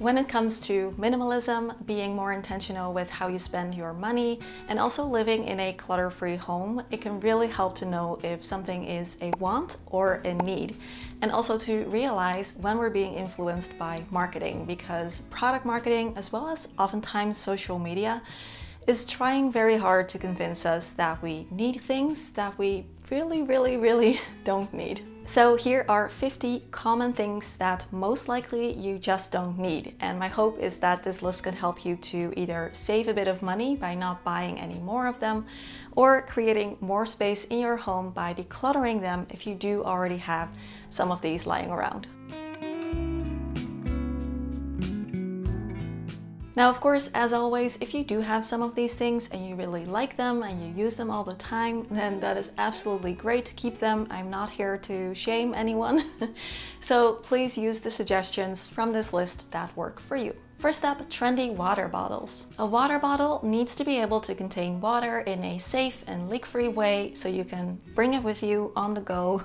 When it comes to minimalism, being more intentional with how you spend your money, and also living in a clutter-free home, it can really help to know if something is a want or a need. And also to realize when we're being influenced by marketing, because product marketing, as well as oftentimes social media, is trying very hard to convince us that we need things that we really don't need. So here are 50 common things that most likely you just don't need. And my hope is that this list can help you to either save a bit of money by not buying any more of them, or creating more space in your home by decluttering them if you do already have some of these lying around. Now, of course, as always, if you do have some of these things and you really like them and you use them all the time, then that is absolutely great to keep them. I'm not here to shame anyone. So please use the suggestions from this list that work for you. First up, trendy water bottles. A water bottle needs to be able to contain water in a safe and leak-free way so you can bring it with you on the go.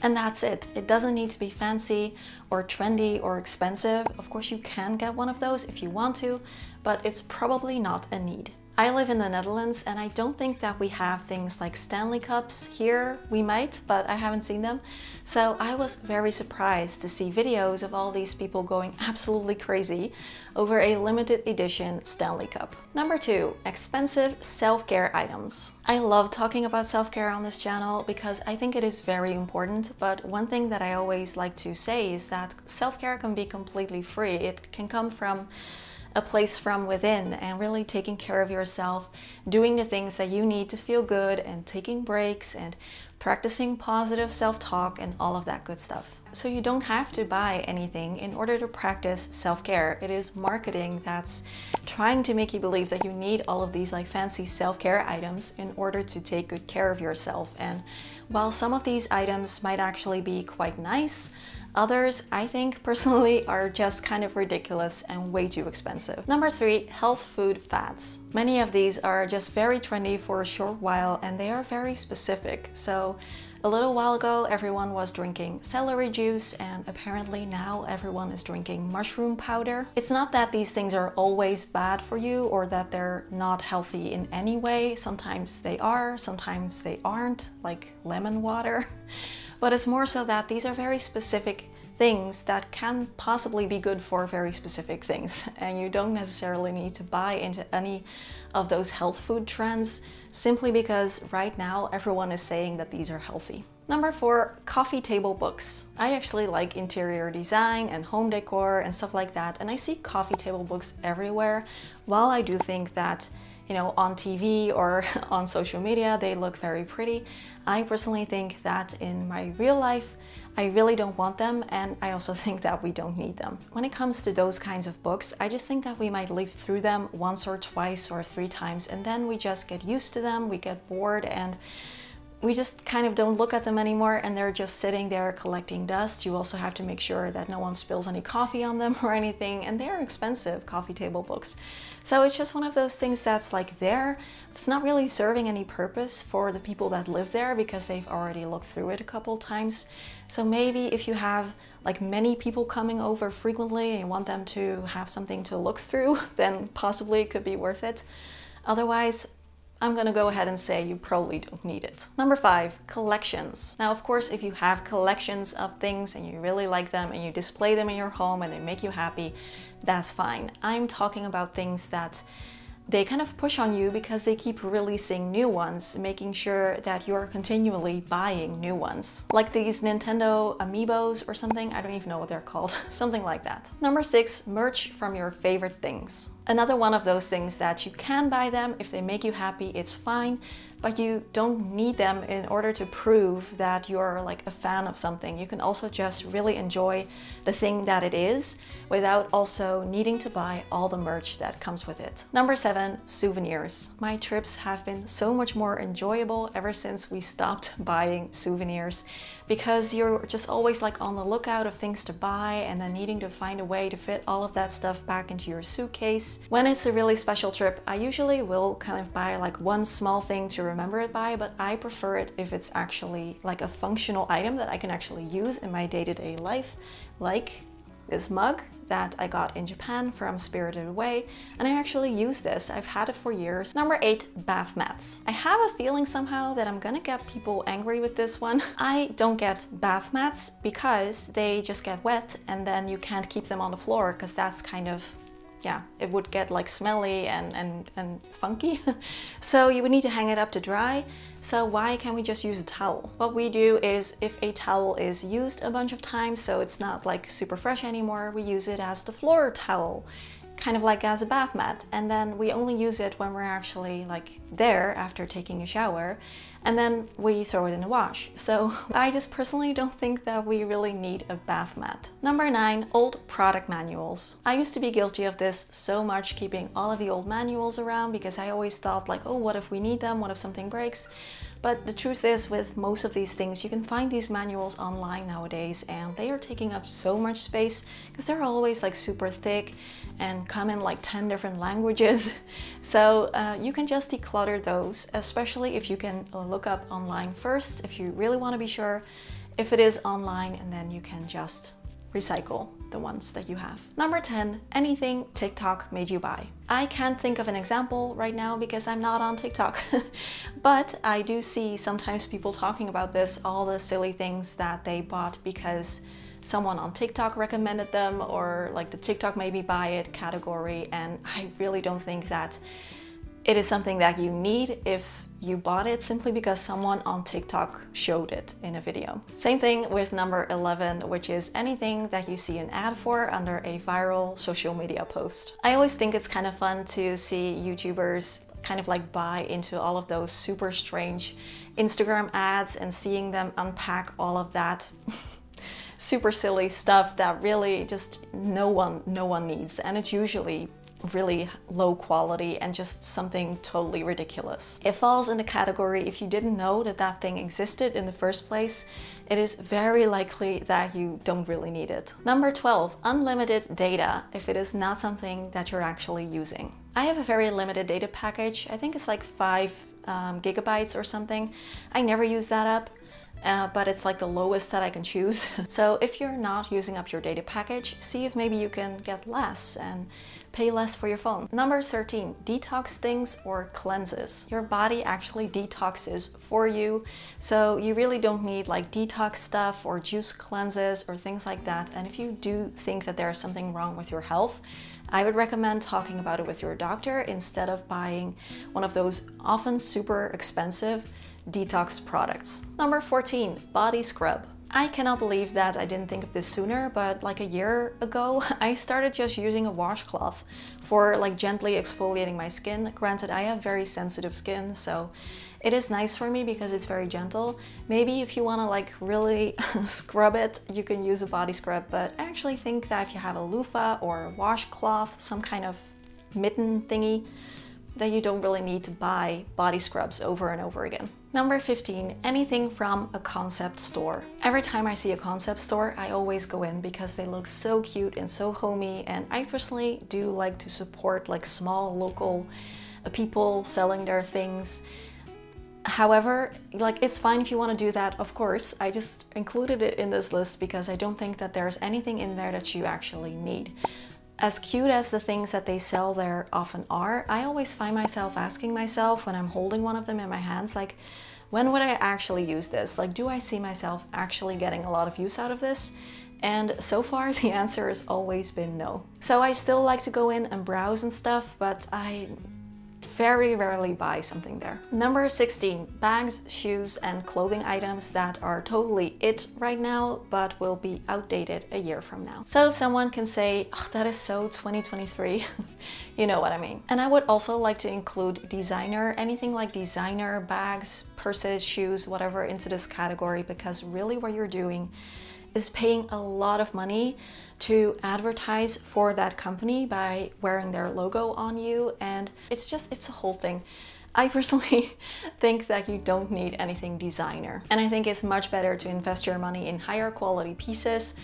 And that's it. It doesn't need to be fancy or trendy or expensive. Of course, you can get one of those if you want to, but it's probably not a need. I live in the Netherlands and I don't think that we have things like Stanley cups here. We might, but I haven't seen them. So I was very surprised to see videos of all these people going absolutely crazy over a limited edition Stanley cup. Number 2, expensive self-care items. I love talking about self-care on this channel because I think it is very important, but one thing that I always like to say is that self-care can be completely free. It can come from a place from within and really taking care of yourself, doing the things that you need to feel good and taking breaks and practicing positive self-talk and all of that good stuff. So you don't have to buy anything in order to practice self-care. It is marketing that's trying to make you believe that you need all of these like fancy self-care items in order to take good care of yourself. And while some of these items might actually be quite nice, others, I think personally, are just kind of ridiculous and way too expensive. Number 3, health food fads. Many of these are just very trendy for a short while and they are very specific. So a little while ago, everyone was drinking celery juice and apparently now everyone is drinking mushroom powder. It's not that these things are always bad for you or that they're not healthy in any way. Sometimes they are, sometimes they aren't, like lemon water. But it's more so that these are very specific things that can possibly be good for very specific things. And you don't necessarily need to buy into any of those health food trends simply because right now everyone is saying that these are healthy. Number 4, coffee table books. I actually like interior design and home decor and stuff like that, and I see coffee table books everywhere. While I do think that, you know, on TV or on social media they look very pretty, I personally think that in my real life I really don't want them, and I also think that we don't need them. When it comes to those kinds of books, I just think that we might leaf through them once or twice or 3 times and then we just get used to them, we get bored, and we just kind of don't look at them anymore and they're just sitting there collecting dust. You also have to make sure that no one spills any coffee on them or anything, and they're expensive, coffee table books. So it's just one of those things that's like there. It's not really serving any purpose for the people that live there because they've already looked through it a couple times. So maybe if you have like many people coming over frequently and you want them to have something to look through, then possibly it could be worth it. Otherwise, I'm gonna go ahead and say you probably don't need it. Number 5, collections. Now, of course, if you have collections of things and you really like them and you display them in your home and they make you happy, that's fine. I'm talking about things that they kind of push on you because they keep releasing new ones, making sure that you're continually buying new ones. Like these Nintendo amiibos or something, I don't even know what they're called, something like that. Number 6, merch from your favorite things. Another one of those things that you can buy them if they make you happy, it's fine, but you don't need them in order to prove that you're like a fan of something. You can also just really enjoy the thing that it is without also needing to buy all the merch that comes with it. Number 7, souvenirs. My trips have been so much more enjoyable ever since we stopped buying souvenirs, because you're just always like on the lookout of things to buy and then needing to find a way to fit all of that stuff back into your suitcase. When it's a really special trip, I usually will kind of buy like one small thing to remember it by, but I prefer it if it's actually like a functional item that I can actually use in my day-to-day life, like this mug. that I got in Japan from Spirited Away, and I actually use this. I've had it for years. Number 8, bath mats. I have a feeling somehow that I'm gonna get people angry with this one. I don't get bath mats because they just get wet and then you can't keep them on the floor because that's kind of, yeah, it would get like smelly and funky. So you would need to hang it up to dry. So why can't we just use a towel? What we do is if a towel is used a bunch of times, so it's not like super fresh anymore, we use it as the floor towel, kind of like as a bath mat. And then we only use it when we're actually like there after taking a shower, and then we throw it in the wash. So I just personally don't think that we really need a bath mat. Number 9, old product manuals. I used to be guilty of this so much, keeping all of the old manuals around because I always thought like, oh, what if we need them? What if something breaks? But the truth is, with most of these things, you can find these manuals online nowadays, and they are taking up so much space because they're always like super thick and come in like 10 different languages. So you can just declutter those, especially if you can look up online first, if you really want to be sure if it is online, and then you can just recycle the ones that you have. Number 10, anything TikTok made you buy. I can't think of an example right now because I'm not on TikTok, but I do see sometimes people talking about this, all the silly things that they bought because someone on TikTok recommended them, or like the TikTok made me buy it category, and I really don't think that it is something that you need if you bought it simply because someone on TikTok showed it in a video. Same thing with number 11, which is anything that you see an ad for under a viral social media post. I always think it's kind of fun to see YouTubers kind of like buy into all of those super strange Instagram ads and seeing them unpack all of that super silly stuff that really just no one needs, and it's usually really low quality and just something totally ridiculous. It falls in the category, if you didn't know that that thing existed in the first place, it is very likely that you don't really need it. Number 12, unlimited data if it is not something that you're actually using. I have a very limited data package. I think it's like 5 gigabytes or something. I never use that up. But it's like the lowest that I can choose. So if you're not using up your data package, see if maybe you can get less and pay less for your phone. Number 13, detox things or cleanses. Your body actually detoxes for you, so you really don't need like detox stuff or juice cleanses or things like that. And if you do think that there's something wrong with your health, I would recommend talking about it with your doctor instead of buying one of those often super expensive detox products. Number 14, body scrub. I cannot believe that I didn't think of this sooner, but like a year ago, I started just using a washcloth for like gently exfoliating my skin. Granted, I have very sensitive skin, so it is nice for me because it's very gentle. Maybe if you want to like really scrub it, you can use a body scrub, but I actually think that if you have a loofah or a washcloth, some kind of mitten thingy, that you don't really need to buy body scrubs over and over again. Number 15, anything from a concept store. Every time I see a concept store, I always go in because they look so cute and so homey, and I personally do like to support like small local people selling their things. However, like it's fine if you want to do that, of course. I just included it in this list because I don't think that there's anything in there that you actually need. As cute as the things that they sell there often are, I always find myself asking myself when I'm holding one of them in my hands, like, when would I actually use this? Like, do I see myself actually getting a lot of use out of this? And so far the answer has always been no. So I still like to go in and browse and stuff, but I very rarely buy something there. Number 16, bags, shoes, and clothing items that are totally it right now, but will be outdated a year from now. So if someone can say, oh, that is so 2023, you know what I mean. And I would also like to include designer, anything like designer, bags, purses, shoes, whatever, into this category, because really what you're doing is paying a lot of money to advertise for that company by wearing their logo on you, and it's a whole thing. I personally think that you don't need anything designer, and I think it's much better to invest your money in higher quality pieces.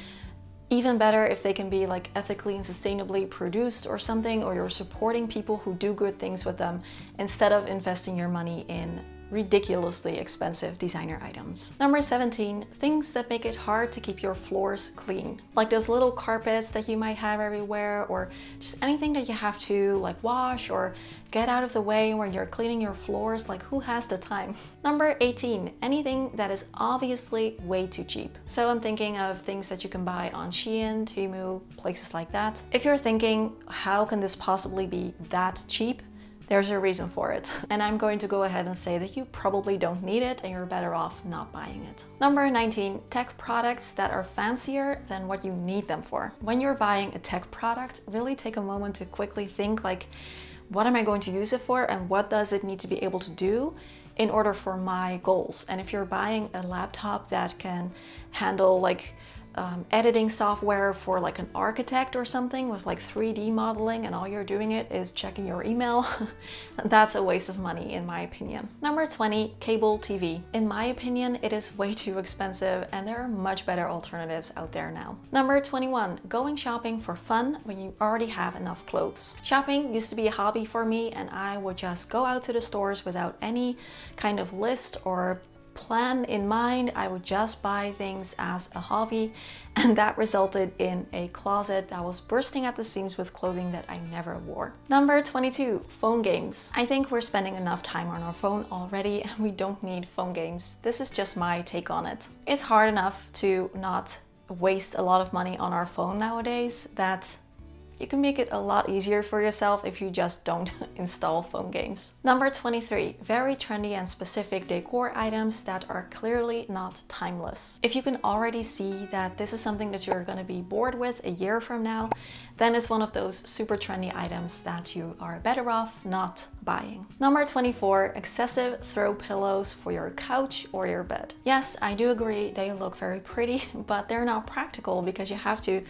Even better if they can be like ethically and sustainably produced or something, or you're supporting people who do good things with them, instead of investing your money in ridiculously expensive designer items. Number 17, things that make it hard to keep your floors clean. Like those little carpets that you might have everywhere, or just anything that you have to like wash or get out of the way when you're cleaning your floors. Like, who has the time? Number 18, anything that is obviously way too cheap. So I'm thinking of things that you can buy on Shein, Temu, places like that. If you're thinking, how can this possibly be that cheap? There's a reason for it. And I'm going to go ahead and say that you probably don't need it and you're better off not buying it. Number 19, tech products that are fancier than what you need them for. When you're buying a tech product, really take a moment to quickly think like, what am I going to use it for and what does it need to be able to do in order for my goals? And if you're buying a laptop that can handle like editing software for like an architect or something with like 3D modeling, and all you're doing it is checking your email, that's a waste of money in my opinion. Number 20, cable TV. In my opinion, it is way too expensive and there are much better alternatives out there now. Number 21, going shopping for fun when you already have enough clothes. Shopping used to be a hobby for me, and I would just go out to the stores without any kind of list or plan in mind. I would just buy things as a hobby, and that resulted in a closet that was bursting at the seams with clothing that I never wore. Number 22, phone games. I think we're spending enough time on our phone already and we don't need phone games. This is just my take on it. It's hard enough to not waste a lot of money on our phone nowadays that you can make it a lot easier for yourself if you just don't install phone games. Number 23, very trendy and specific decor items that are clearly not timeless. If you can already see that this is something that you're going to be bored with a year from now, then it's one of those super trendy items that you are better off not buying. Number 24, excessive throw pillows for your couch or your bed. Yes, I do agree they look very pretty, but they're not practical because you have to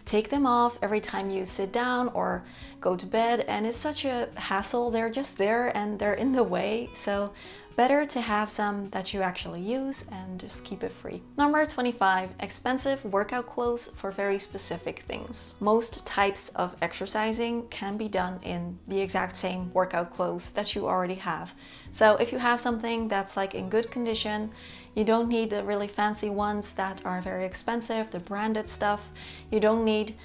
take them off every time you sit down or go to bed, and it's such a hassle. They're just there and they're in the way, so better to have some that you actually use and just keep it free. Number 25, expensive workout clothes for very specific things. Most types of exercising can be done in the exact same workout clothes that you already have. So if you have something that's like in good condition, you don't need the really fancy ones that are very expensive, the branded stuff. You don't need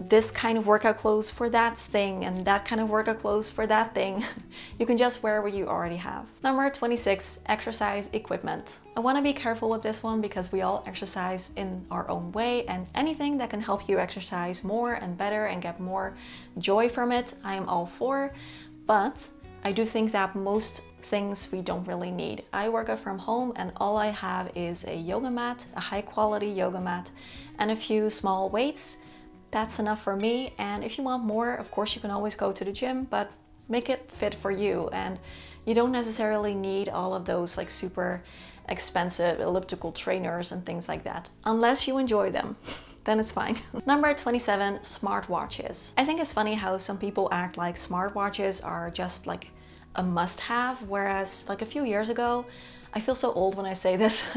this kind of workout clothes for that thing and that kind of workout clothes for that thing. You can just wear what you already have. Number 26, exercise equipment. I want to be careful with this one because we all exercise in our own way, and anything that can help you exercise more and better and get more joy from it, I am all for. But I do think that most things we don't really need. I work out from home and all I have is a yoga mat, a high quality yoga mat, and a few small weights. That's enough for me, and if you want more, of course you can always go to the gym, but make it fit for you. And you don't necessarily need all of those like super expensive elliptical trainers and things like that, unless you enjoy them. Then it's fine. Number 27, smartwatches. I think it's funny how some people act like smartwatches are just like a must-have, whereas like a few years ago, I feel so old when I say this,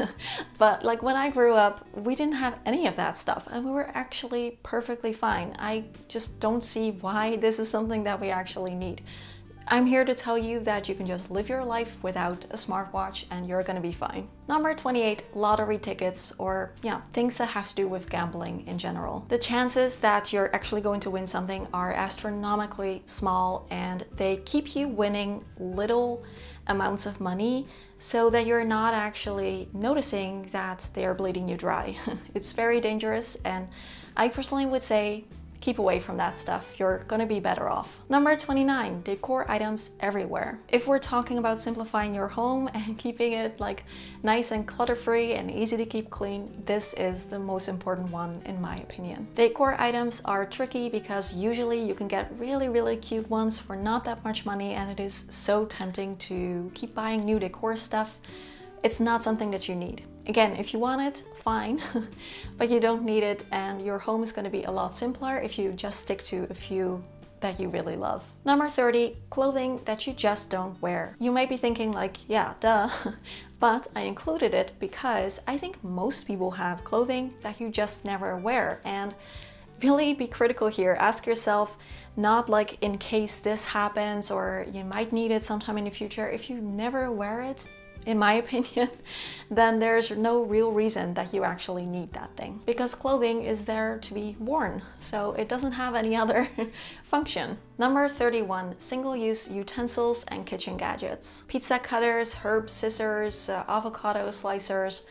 but like when I grew up, we didn't have any of that stuff and we were actually perfectly fine. I just don't see why this is something that we actually need. I'm here to tell you that you can just live your life without a smartwatch and you're gonna be fine. Number 28, lottery tickets, or things that have to do with gambling in general. The chances that you're actually going to win something are astronomically small, and they keep you winning little amounts of money so that you're not actually noticing that they are bleeding you dry. It's very dangerous, and I personally would say keep away from that stuff. You're gonna be better off. Number 29, decor items everywhere. If we're talking about simplifying your home and keeping it like nice and clutter-free and easy to keep clean, this is the most important one in my opinion. Decor items are tricky because usually you can get really cute ones for not that much money, and it is so tempting to keep buying new decor stuff. It's not something that you need. Again, if you want it, fine, but you don't need it, and your home is going to be a lot simpler if you just stick to a few that you really love. Number 30, clothing that you just don't wear. You might be thinking like, yeah, duh, but I included it because I think most people have clothing that you just never wear, and really be critical here. Ask yourself, not like in case this happens or you might need it sometime in the future. If you never wear it, in my opinion, then there's no real reason that you actually need that thing, because clothing is there to be worn, so it doesn't have any other function. Number 31, single-use utensils and kitchen gadgets. Pizza cutters, herb scissors, avocado slicers.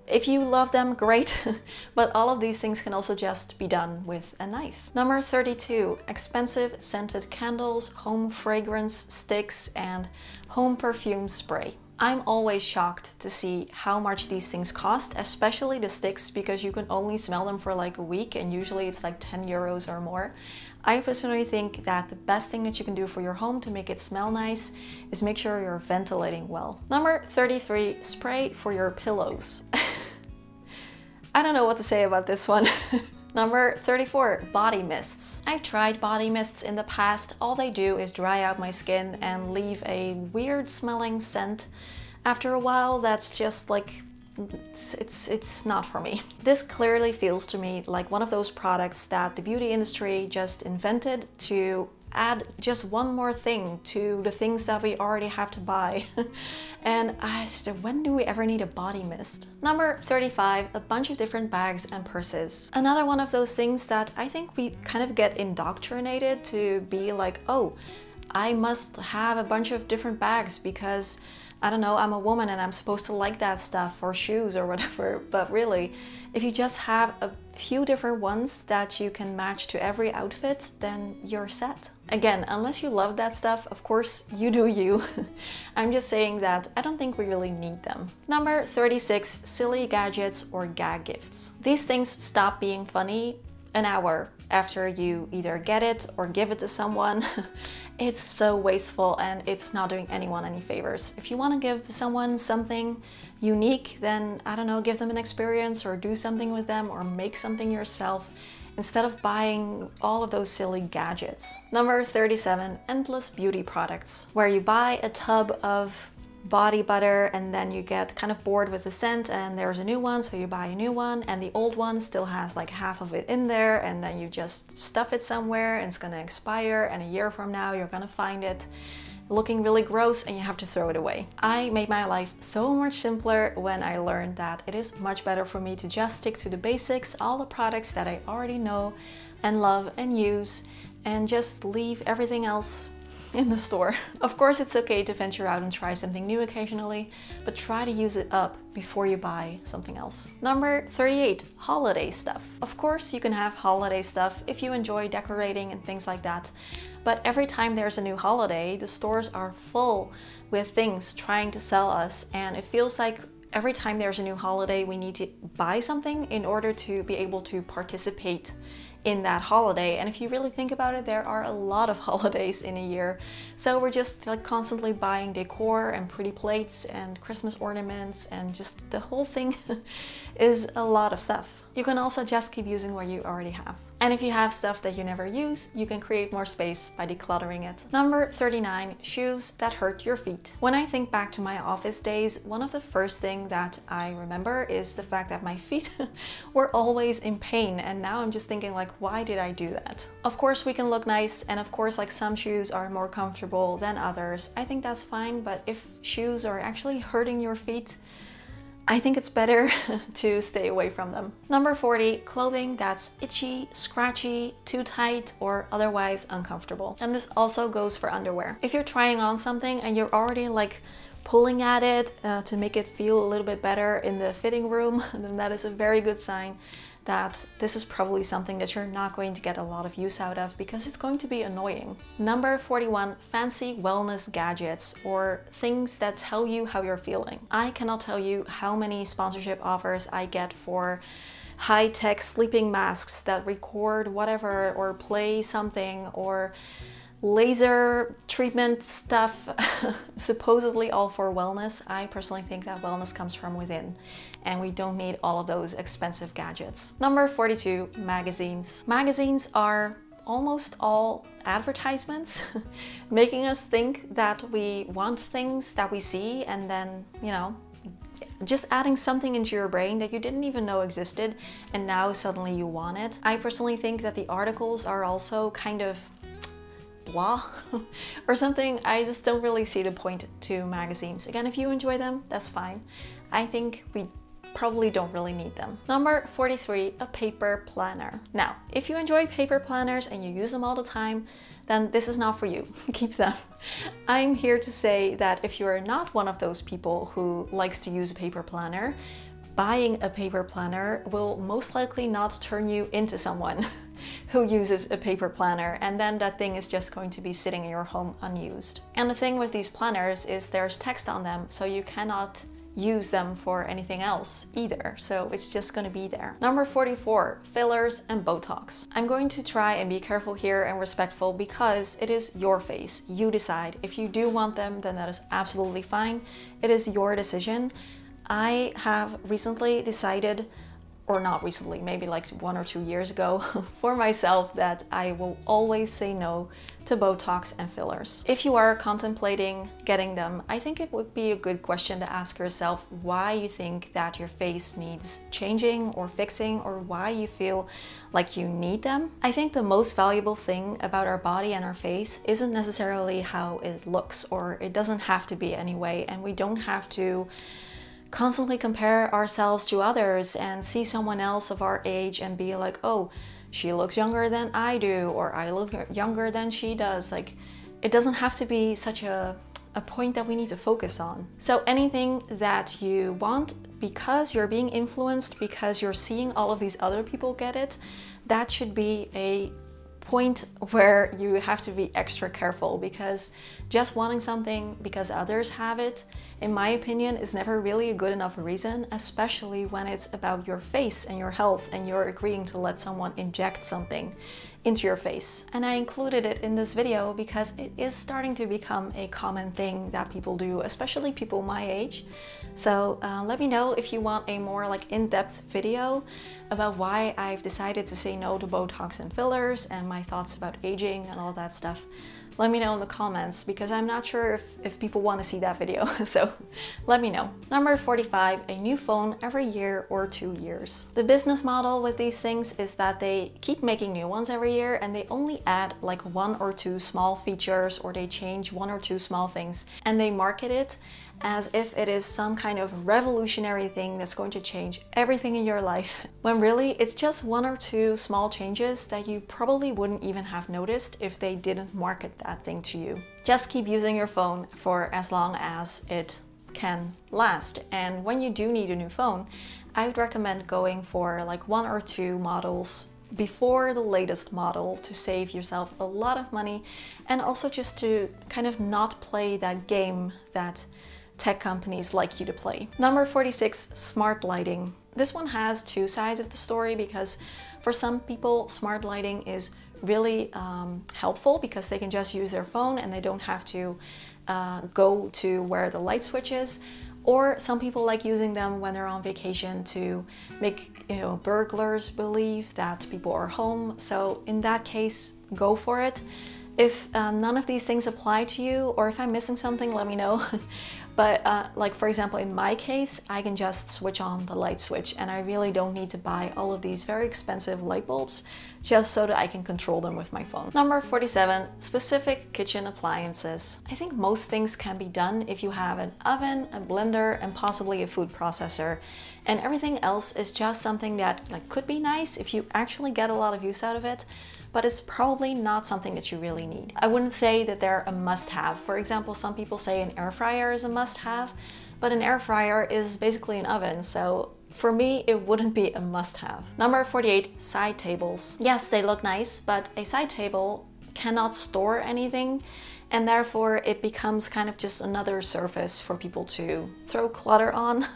If you love them, great, but all of these things can also just be done with a knife. Number 32, expensive scented candles, home fragrance sticks, and home perfume spray. I'm always shocked to see how much these things cost, especially the sticks, because you can only smell them for like a week and usually it's like 10 euros or more. I personally think that the best thing that you can do for your home to make it smell nice is make sure you're ventilating well. Number 33, spray for your pillows. I don't know what to say about this one. Number 34, body mists. I've tried body mists in the past. All they do is dry out my skin and leave a weird smelling scent. After a while, that's just like, it's not for me. This clearly feels to me like one of those products that the beauty industry just invented to add just one more thing to the things that we already have to buy. And when do we ever need a body mist? Number 35, a bunch of different bags and purses. Another one of those things that I think we kind of get indoctrinated to be like, oh, I must have a bunch of different bags because I don't know, I'm a woman and I'm supposed to like that stuff, or shoes or whatever. But really, if you just have a few different ones that you can match to every outfit, then you're set. Again, unless you love that stuff, of course, you do you. I'm just saying that I don't think we really need them. Number 36, silly gadgets or gag gifts. These things stop being funny an hour after you either get it or give it to someone. It's so wasteful and it's not doing anyone any favors. If you want to give someone something unique, then I don't know, give them an experience or do something with them or make something yourself instead of buying all of those silly gadgets. Number 37, endless beauty products, where you buy a tub of body butter and then you get kind of bored with the scent and there's a new one, so you buy a new one, and the old one still has like half of it in there, and then you just stuff it somewhere and it's gonna expire, and a year from now you're gonna find it looking really gross and you have to throw it away. I made my life so much simpler when I learned that it is much better for me to just stick to the basics, all the products that I already know and love and use, and just leave everything else in the store. Of course, it's okay to venture out and try something new occasionally, but try to use it up before you buy something else. Number 38, holiday stuff. Of course, you can have holiday stuff if you enjoy decorating and things like that, but every time there's a new holiday, the stores are full with things trying to sell us, and it feels like every time there's a new holiday, we need to buy something in order to be able to participate in that holiday. And if you really think about it, there are a lot of holidays in a year. So we're just like constantly buying decor and pretty plates and Christmas ornaments, and just the whole thing is a lot of stuff. You can also just keep using what you already have. And if you have stuff that you never use, you can create more space by decluttering it. Number 39, shoes that hurt your feet. When I think back to my office days, one of the first things that I remember is the fact that my feet were always in pain. And now I'm just thinking like, why did I do that? Of course we can look nice, and of course like some shoes are more comfortable than others. I think that's fine, but if shoes are actually hurting your feet, I think it's better to stay away from them. Number 40, clothing that's itchy, scratchy, too tight, or otherwise uncomfortable. And this also goes for underwear. If you're trying on something and you're already like pulling at it to make it feel a little bit better in the fitting room, then that is a very good sign that this is probably something that you're not going to get a lot of use out of, because it's going to be annoying. Number 41, fancy wellness gadgets or things that tell you how you're feeling. I cannot tell you how many sponsorship offers I get for high-tech sleeping masks that record whatever or play something, or laser treatment stuff, supposedly all for wellness. I personally think that wellness comes from within, and we don't need all of those expensive gadgets. Number 42, magazines. Magazines are almost all advertisements, making us think that we want things that we see, and then, you know, just adding something into your brain that you didn't even know existed and now suddenly you want it. I personally think that the articles are also kind of blah or something. I just don't really see the point to magazines. Again, if you enjoy them, that's fine. I think we probably don't really need them. Number 43, a paper planner. Now, if you enjoy paper planners and you use them all the time, then this is not for you. Keep them. I'm here to say that if you're not one of those people who likes to use a paper planner, buying a paper planner will most likely not turn you into someone who uses a paper planner, and then that thing is just going to be sitting in your home unused. And the thing with these planners is there's text on them, so you cannot use them for anything else either, so it's just going to be there. Number 44, fillers and Botox. I'm going to try and be careful here and respectful because it is your face. You decide. If you do want them, then that is absolutely fine. It is your decision. I have recently decided, or not recently, maybe like 1 or 2 years ago, for myself that I will always say no to Botox and fillers. If you are contemplating getting them, I think it would be a good question to ask yourself why you think that your face needs changing or fixing, or why you feel like you need them. I think the most valuable thing about our body and our face isn't necessarily how it looks, or it doesn't have to be anyway, and we don't have to constantly compare ourselves to others and see someone else of our age and be like, oh, she looks younger than I do, or I look younger than she does. Like, it doesn't have to be such a point that we need to focus on. So anything that you want because you're being influenced, because you're seeing all of these other people get it, that should be a point where you have to be extra careful, because just wanting something because others have it, in my opinion, is never really a good enough reason, especially when it's about your face and your health and you're agreeing to let someone inject something into your face. And I included it in this video because it is starting to become a common thing that people do, especially people my age. So let me know if you want a more like in-depth video about why I've decided to say no to Botox and fillers and my thoughts about aging and all that stuff. Let me know in the comments, because I'm not sure if people want to see that video, so let me know. Number 45, a new phone every year or 2 years. The business model with these things is that they keep making new ones every year, and they only add like 1 or 2 small features, or they change 1 or 2 small things, and they market it as if it is some kind of revolutionary thing that's going to change everything in your life, when really it's just 1 or 2 small changes that you probably wouldn't even have noticed if they didn't market that thing to you. Just keep using your phone for as long as it can last, and when you do need a new phone, I would recommend going for like 1 or 2 models before the latest model to save yourself a lot of money, and also just to kind of not play that game that tech companies like you to play. Number 46, smart lighting. This one has 2 sides of the story, because for some people smart lighting is really helpful because they can just use their phone and they don't have to go to where the light switch is. Or some people like using them when they're on vacation to make, burglars believe that people are home. So in that case, go for it. If none of these things apply to you, or if I'm missing something, let me know. But like for example, in my case, I can just switch on the light switch, and I really don't need to buy all of these very expensive light bulbs just so that I can control them with my phone. Number 47, specific kitchen appliances. I think most things can be done if you have an oven, a blender, and possibly a food processor. And everything else is just something that could be nice if you actually get a lot of use out of it, but it's probably not something that you really need. I wouldn't say that they're a must-have. For example, some people say an air fryer is a must-have, but an air fryer is basically an oven, so for me, it wouldn't be a must-have. Number 48, side tables. Yes, they look nice, but a side table cannot store anything, and therefore it becomes kind of just another surface for people to throw clutter on.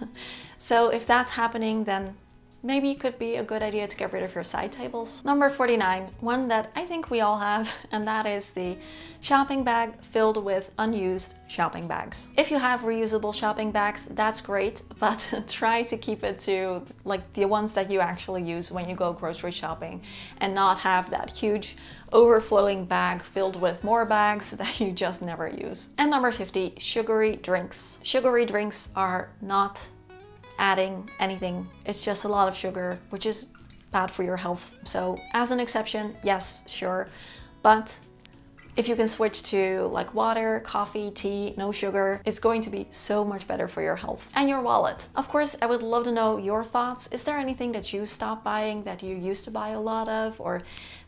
So if that's happening, then maybe it could be a good idea to get rid of your side tables. Number 49, one that I think we all have, and that is the shopping bag filled with unused shopping bags. If you have reusable shopping bags, that's great, but try to keep it to like the ones that you actually use when you go grocery shopping, and not have that huge overflowing bag filled with more bags that you just never use. And number 50, sugary drinks. Sugary drinks are not adding anything. It's just a lot of sugar, which is bad for your health. So as an exception, yes, sure. But if you can switch to like water, coffee, tea, no sugar, it's going to be so much better for your health and your wallet. Of course, I would love to know your thoughts. Is there anything that you stopped buying that you used to buy a lot of, or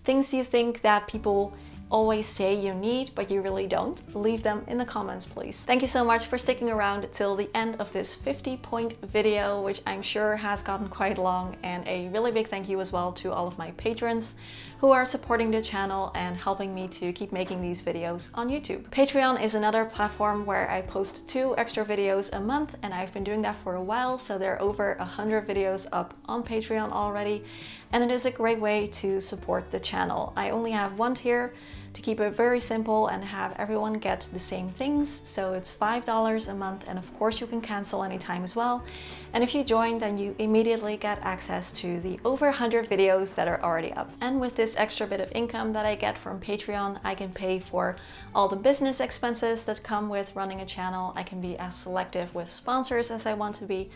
things you think that people always say you need, but you really don't? Leave them in the comments, please. Thank you so much for sticking around till the end of this 50-point video, which I'm sure has gotten quite long, and a really big thank you as well to all of my patrons who are supporting the channel and helping me to keep making these videos on YouTube. Patreon is another platform where I post 2 extra videos a month, and I've been doing that for a while, so there are over 100 videos up on Patreon already, and it is a great way to support the channel. I only have one tier to keep it very simple and have everyone get the same things, so it's $5 a month, and of course you can cancel anytime as well. And if you join, then you immediately get access to the over 100 videos that are already up. And with this extra bit of income that I get from Patreon, I can pay for all the business expenses that come with running a channel. I can be as selective with sponsors as I want to be,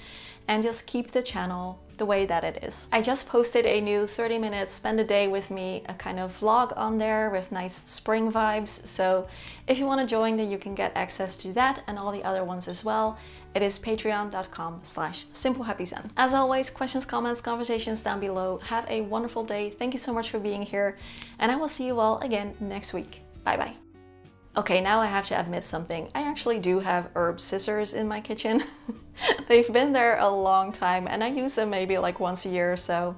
and just keep the channel the way that it is. I just posted a new 30-minute spend a day with me, a kind of vlog on there with nice spring vibes. So if you want to join, then you can get access to that and all the other ones as well. It is patreon.com/simplehappyzen. As always, questions, comments, conversations down below. Have a wonderful day. Thank you so much for being here, and I will see you all again next week. Bye bye. Okay, now I have to admit something. I actually do have herb scissors in my kitchen. They've been there a long time, and I use them maybe like once a year or so.